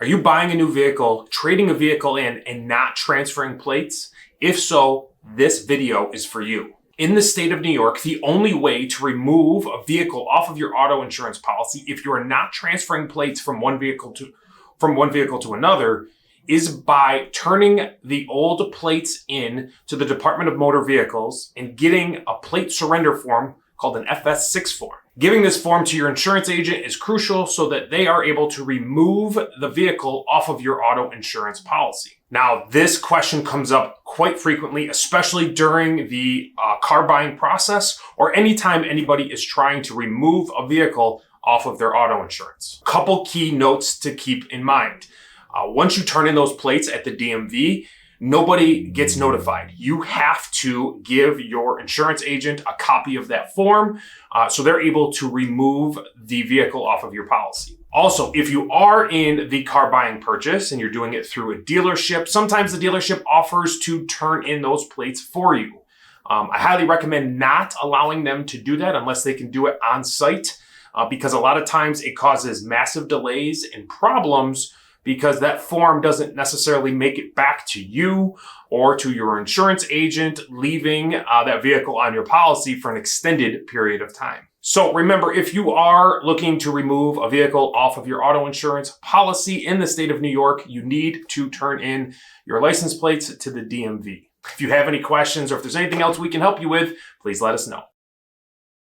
Are you buying a new vehicle, trading a vehicle in, and not transferring plates? If so, this video is for you. In the state of New York, the only way to remove a vehicle off of your auto insurance policy if you are not transferring plates from one vehicle to another is by turning the old plates in to the Department of Motor Vehicles and getting a plate surrender form called an FS6 form. Giving this form to your insurance agent is crucial so that they are able to remove the vehicle off of your auto insurance policy. Now, this question comes up quite frequently, especially during the car buying process or anytime anybody is trying to remove a vehicle off of their auto insurance. Couple key notes to keep in mind. Once you turn in those plates at the DMV, nobody gets notified. You have to give your insurance agent a copy of that form so they're able to remove the vehicle off of your policy. Also, if you are in the car buying purchase and you're doing it through a dealership, sometimes the dealership offers to turn in those plates for you. I highly recommend not allowing them to do that unless they can do it on site because a lot of times it causes massive delays and problems because that form doesn't necessarily make it back to you or to your insurance agent, leaving that vehicle on your policy for an extended period of time. So remember, if you are looking to remove a vehicle off of your auto insurance policy in the state of New York, you need to turn in your license plates to the DMV. If you have any questions or if there's anything else we can help you with, please let us know.